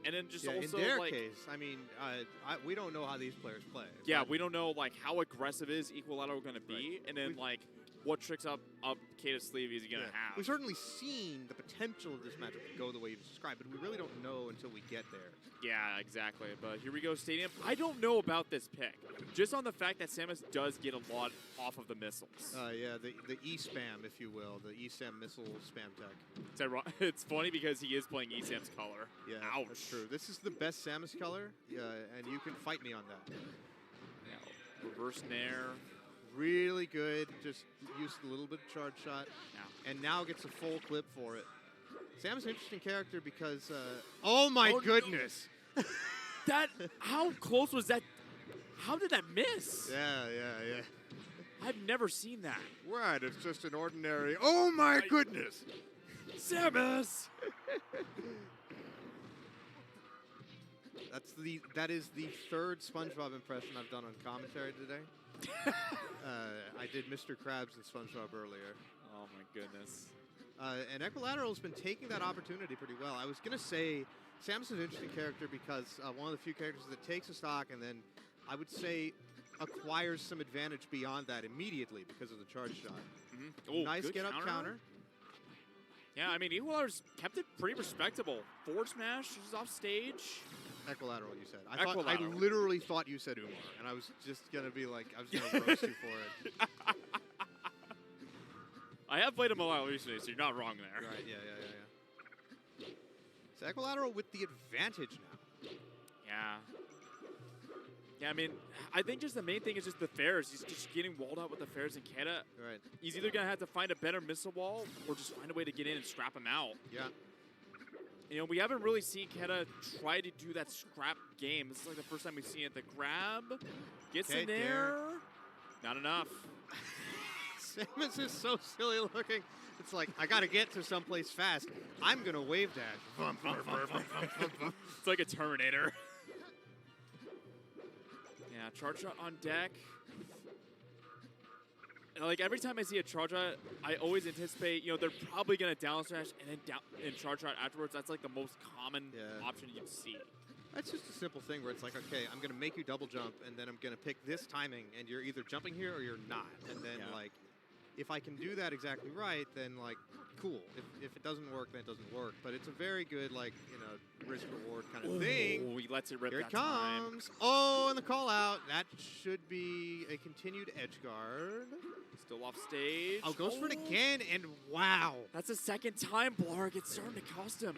And then just yeah, also, in their like, case, I mean, we don't know how these players play. yeah, we don't know, like, how aggressive is Equilateral going to be, and then, like, what tricks up Kata's sleeve is he going to have. We've certainly seen the potential of this matchup to go the way you've described, but we really don't know until we get there. Yeah, exactly. But here we go, Stadium. I don't know about this pick. Just on the fact that Samus does get a lot off of the missiles. Yeah, the E-spam, if you will, the E-spam missile spam tech. It's funny because he is playing E-Sam's color. Yeah, ouch. That's true. This is the best Samus color, and you can fight me on that. Yeah, reverse nair. Really good. Just used a little bit of charge shot, and now gets a full clip for it. Sam's an interesting character because, oh my goodness! No. How close was that? How did that miss? Yeah. I've never seen that. Right, it's just an ordinary, oh my goodness! Samus! That is the third SpongeBob impression I've done on commentary today. I did Mr. Krabs and SpongeBob earlier. Oh my goodness. And Equilateral's been taking that opportunity pretty well. I was going to say Samus is an interesting character because one of the few characters that takes a stock and then I would say acquires some advantage beyond that immediately because of the charge shot. Mm-hmm. Nice get up counter. Yeah, I mean, Equilateral's kept it pretty respectable. Forward smash, she's off stage. Equilateral, you said. I Equilateral. literally thought you said Umar, and I was just going to be like, I was going to roast you for it. I have played him a lot recently, so you're not wrong there. Right, yeah. So Equilateral with the advantage now. Yeah, I mean, I think just the main thing is just the fairs. He's just getting walled out with the fairs and Kata. Right. He's either going to have to find a better missile wall or just find a way to get in and scrap him out. Yeah. You know, we haven't really seen Kata try to do that scrap game. This is like the first time we've seen it. The grab, gets in there. Not enough. Samus is so silly looking. It's like, I got to get to someplace fast. I'm going to wave dash. It's like a Terminator. Yeah, charge shot on deck. And like every time I see a charge shot, I always anticipate, you know, they're probably going to down smash and then charge shot afterwards. That's like the most common option you'd see. That's just a simple thing where it's like, okay, I'm going to make you double jump, and then I'm going to pick this timing, and you're either jumping here or you're not. And then, like, if I can do that exactly right, then, like, cool. If it doesn't work, then it doesn't work. But it's a very good, like, you know, risk-reward kind of thing. Oh, he lets it rip Here that it comes. time. Oh, and the call-out. That should be a continued edge guard. Still off stage. Oh, goes for it again, and wow. That's the second time Blarg. It's starting to cost him.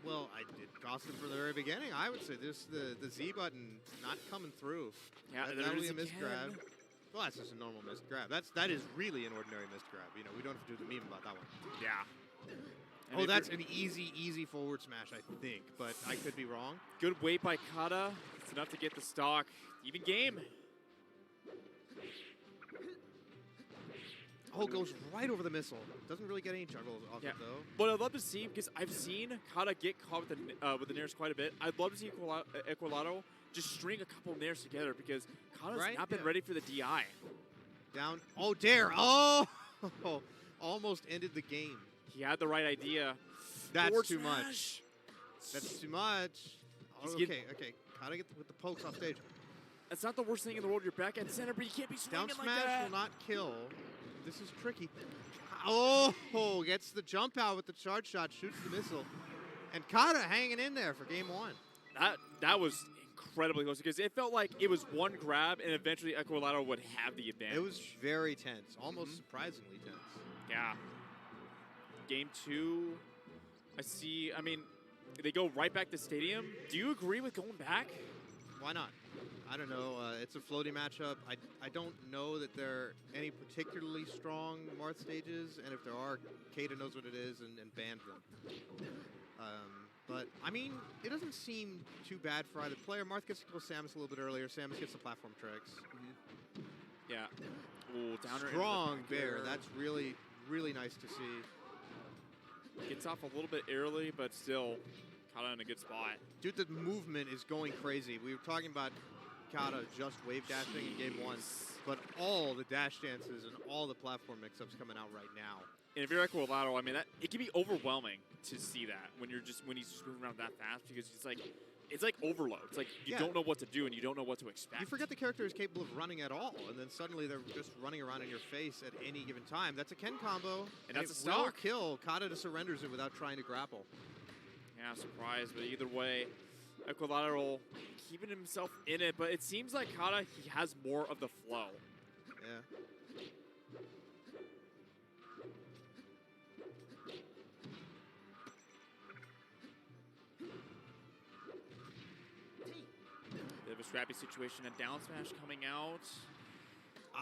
Well, I did cost him from the very beginning. I would say this the Z button not coming through. Yeah, that was a missed grab. Well, that's just a normal missed grab. That is really an ordinary missed grab. You know, we don't have to do the meme about that one. Yeah. Oh, that's an easy forward smash, I think, but I could be wrong. Good weight by Kata. It's enough to get the stock. Even game. Oh, goes right over the missile. Doesn't really get any juggle off it, though. But I'd love to see, because I've seen Kata get caught with the nairs quite a bit. I'd love to see Equilateral just string a couple nairs together, because Kata's not been ready for the DI. Down. Oh, dare. Oh! Almost ended the game. He had the right idea. That's too much. That's too much. Oh, okay. Kata get with the pokes off stage. That's not the worst thing in the world. You're back at center, but you can't be swinging like that. Down smash will not kill. This is tricky. Oh, gets the jump out with the charge shot, shoots the missile. And Kata hanging in there for game one. That was incredibly close because it felt like it was one grab and eventually Equilateral would have the advantage. It was very tense, almost surprisingly tense. Yeah. Game two, I mean, they go right back to Stadium. Do you agree with going back? Why not? I don't know. It's a floaty matchup. I don't know that there are any particularly strong Marth stages, and if there are, Kata knows what it is and banned them. But, I mean, it doesn't seem too bad for either player. Marth gets to kill Samus a little bit earlier. Samus gets the platform tricks. Yeah. Ooh, downer strong bear. That's really, really nice to see. Gets off a little bit early, but still Kata in a good spot. Dude, the movement is going crazy. We were talking about Kata just wave dashing in game 1, but all the dash dances and all the platform mix-ups coming out right now. And if you're Equilateral, I mean, it can be overwhelming to see that when he's just moving around that fast, because it's like overload. It's like you don't know what to do and you don't know what to expect. You forget the character is capable of running at all, and then suddenly they're just running around in your face at any given time. That's a Ken combo, and that's a stock. Will kill. Kata just surrenders it without trying to grapple. Yeah, surprised, but either way, Equilateral keeping himself in it, but it seems like Kata, he has more of the flow. Yeah. Bit of a scrappy situation, a down smash coming out.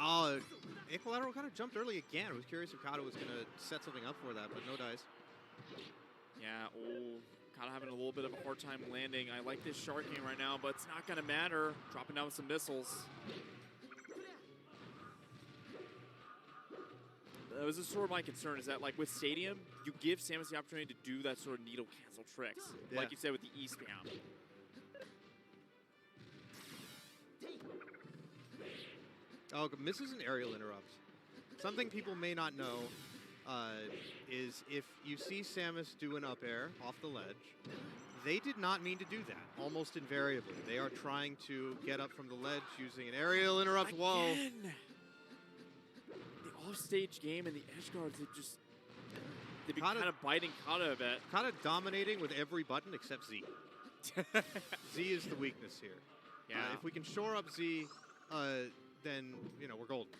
Oh, Equilateral kind of jumped early again. I was curious if Kata was going to set something up for that, but no dice. Yeah, Kata having a little bit of a hard time landing. I like this shark game right now, but it's not going to matter. Dropping down with some missiles. That was sort of my concern, is that like with Stadium, you give Samus the opportunity to do that sort of needle cancel tricks. Yeah. Like you said with the E-spam. Oh, misses and aerial interrupts. Something people may not know is if you see Samus do an up air off the ledge, they did not mean to do that, almost invariably. They are trying to get up from the ledge using an aerial interrupt. Again. Whoa. The off-stage game and the edge guards, they've been kind of biting Kata a bit. Kata dominating with every button except Z. Z is the weakness here. Yeah. If we can shore up Z, then, we're golden.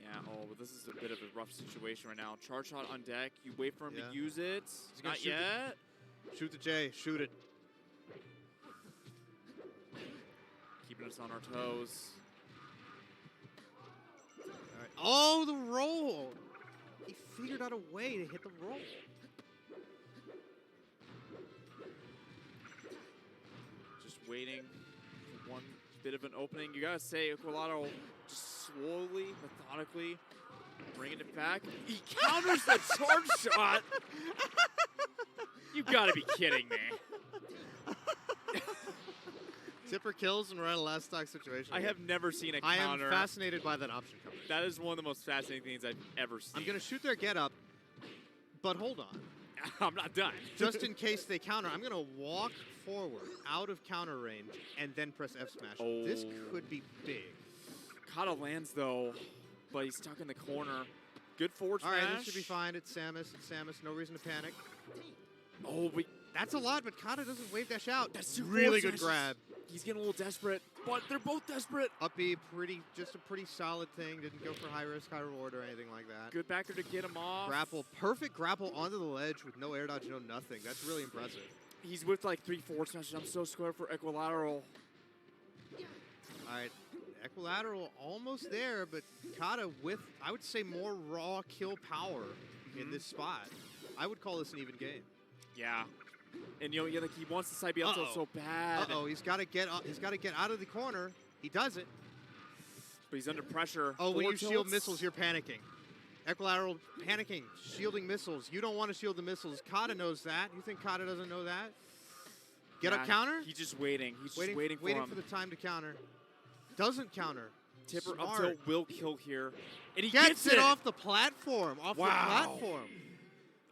Yeah, but this is a bit of a rough situation right now. Charge shot on deck. You wait for him to use it. Not yet. Shoot the J. Shoot it. Keeping us on our toes. All right. Oh, the roll. He figured out a way to hit the roll. Just waiting for one bit of an opening. You gotta say, Equilateral just slowly, methodically bringing it back. He counters the charge shot. You gotta be kidding me. Tipper kills and we're in a last stock situation. I have never seen a counter. I am fascinated by that option coverage. That is one of the most fascinating things I've ever seen. I'm gonna shoot their get up, but hold on. I'm not done. Just in case they counter, I'm gonna walk forward out of counter range and then press F smash. Oh. This could be big. Kata lands though, but he's stuck in the corner. Good forward smash. All right, this should be fine. It's Samus. No reason to panic. Oh, that's a lot, but Kata doesn't wave dash out. That's really good grab. He's getting a little desperate, but they're both desperate. Up B, just a pretty solid thing. Didn't go for high risk, high reward or anything like that. Good backer to get him off. Grapple, perfect grapple onto the ledge with no air dodge, no nothing. That's really impressive. He's with like 3 forward smashes. I'm so scared for Equilateral. All right, Equilateral almost there, but Kata with, I would say, more raw kill power in this spot. I would call this an even game. Yeah. And like he wants the side B up so bad. He's got to get out of the corner. He does it. But he's under pressure. Oh, when you shield missiles, you're panicking. Equilateral panicking, shielding missiles. You don't want to shield the missiles. Kata knows that. You think Kata doesn't know that? Get up counter? He's just waiting. He's just waiting for the time to counter. Doesn't counter. Tipper Smart. up tilt will kill here. And he gets it off the platform. The platform.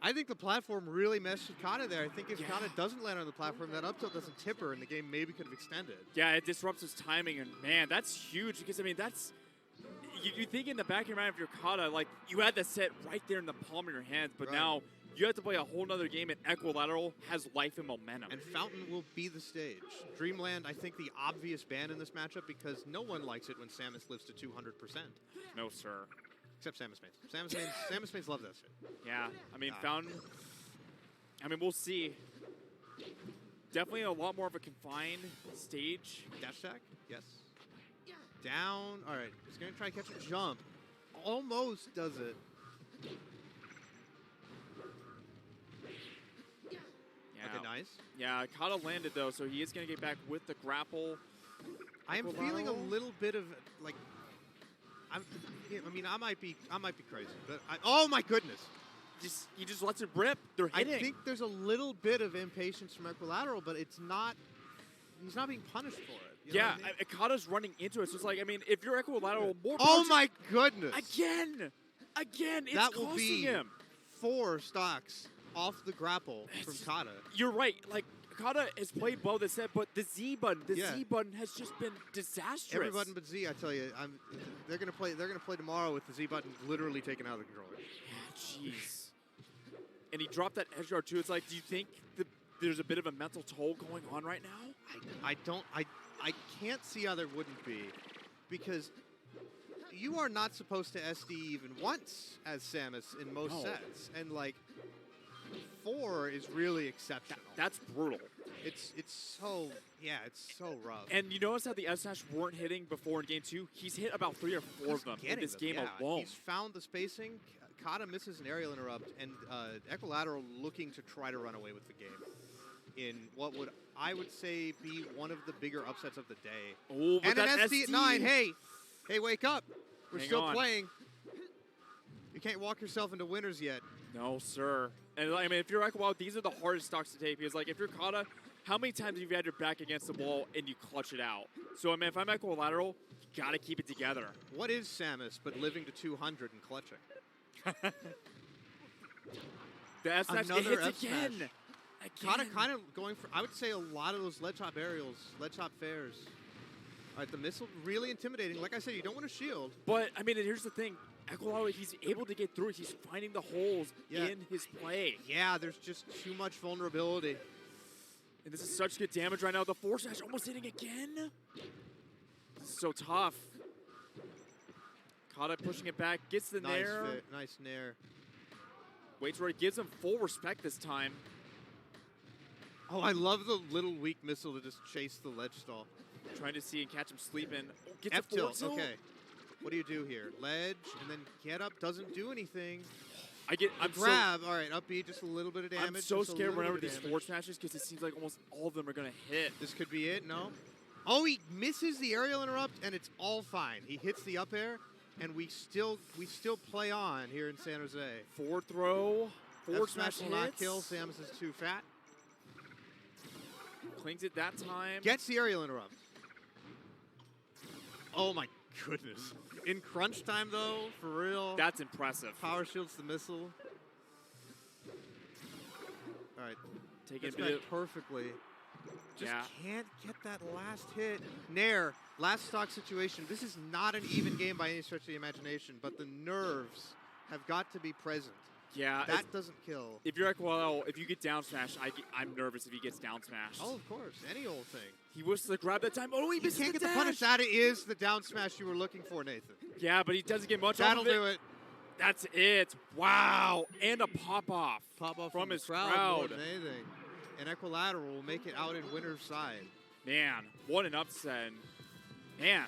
I think the platform really messed with Kata there. I think if Kata doesn't land on the platform, that up tilt doesn't tip her, and the game maybe could have extended. Yeah, it disrupts his timing, and man, that's huge because, I mean, that's... You think in the back of your mind if you're Kata, like, you had that set right there in the palm of your hands, but now you have to play a whole nother game, and Equilateral has life and momentum. And Fountain will be the stage. Dreamland, I think, the obvious ban in this matchup because no one likes it when Samus lives to 200%. No, sir. Except Samus mains. Samus mains love that shit. Yeah, I mean, Fountain, I mean, we'll see. Definitely a lot more of a confined stage. Dash attack? Yes. Down. All right, he's going to try to catch a jump. Almost does it. Yeah. Okay, nice. Yeah, Kata landed, though, so he is going to get back with the grapple. I am feeling a little bit of, like, I mean, I might be crazy, but oh my goodness! He just lets it rip. They're hitting. I think there's a little bit of impatience from Equilateral, but it's not he's not being punished for it. You know Yeah, what I mean? Kata's running into it. So it's like, I mean, if you're Equilateral, more Oh punches- my goodness! Again, it's That will costing be him. 4 stocks off the grapple from It's- Kata. You're right. Like Kata has played well this set, but the Z button has just been disastrous. Every button but Z, I tell you, they're gonna play. They're gonna play tomorrow with the Z button literally taken out of the controller. Yeah, jeez. And he dropped that edge guard too. It's like, do you think there's a bit of a mental toll going on right now? I can't see how there wouldn't be, because you are not supposed to SD even once as Samus in most sets, and like 4 is really exceptional. That's brutal. It's so rough. And you notice how the S-Dash weren't hitting before in game 2? He's hit about 3 or 4 of them in this game alone. He's found the spacing. Kata misses an aerial interrupt, and Equilateral looking to try to run away with the game in what I would say be one of the bigger upsets of the day. Oh, but and an that SD at 9. Hey, wake up! We're Hang still on. playing. You can't walk yourself into winners yet. No, sir. And I mean, if you're Equilateral, these are the hardest stocks to take because, like, if you're Kata, how many times have you had your back against the wall and you clutch it out? So, I mean, if I'm Equilateral, you got to keep it together. What is Samus but living to 200 and clutching? The S-Dash Another hits again. Kata kind of going for, I would say, a lot of those lead top aerials, lead top fairs. All right, the missile, really intimidating. Like I said, you don't want to shield. But, I mean, and here's the thing. Equilateral, he's able to get through it. He's finding the holes in his play. Yeah, there's just too much vulnerability. And this is such good damage right now. The force dash almost hitting again. This is so tough. Kata pushing it back, gets the nair. Nice nair. Waits where he gives him full respect this time. Oh, I love the little weak missile to just chase the ledge stall. Trying to see and catch him sleeping. Oh, gets F a forward tilt, tilt. okay. What do you do here? Ledge, and then get up, doesn't do anything. I'm grab, all right, up B, just a little bit of damage. I'm so just a scared little whenever bit of these damage. forward smashes because it seems like almost all of them are going to hit. This could be it, no? Oh, he misses the aerial interrupt, and it's all fine. He hits the up air, and we still play on here in San Jose. Forward throw, forward smash will not hits. kill. Samus is too fat. Clings it that time. Gets the aerial interrupt. Oh my goodness. In crunch time though, for real. That's impressive. Power shields the missile. All right. Taking Gets a bit back perfectly. Just Yeah. can't get that last hit. Nair, last stock situation. This is not an even game by any stretch of the imagination, but the nerves have got to be present. Yeah. That doesn't kill. If you're Equilateral, if you get down smash, I'm nervous if he gets down smashed. Oh, of course. Any old thing. He wishes to grab that time. Oh, he You misses can't the get the dash. punish. That is the down smash you were looking for, Nathan. Yeah, but he doesn't get much That'll off of do it. That's it. Wow. And a pop-off. Pop off from the his crowd. crowd. More than anything. And Equilateral will make it out in winner's side. Man, what an upset. Man,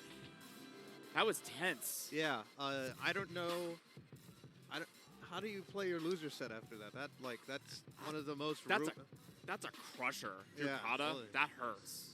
that was tense. Yeah, I don't know. How do you play your loser set after that? That's one of the most. That's a crusher. If you're Yeah, Kata, totally. that hurts.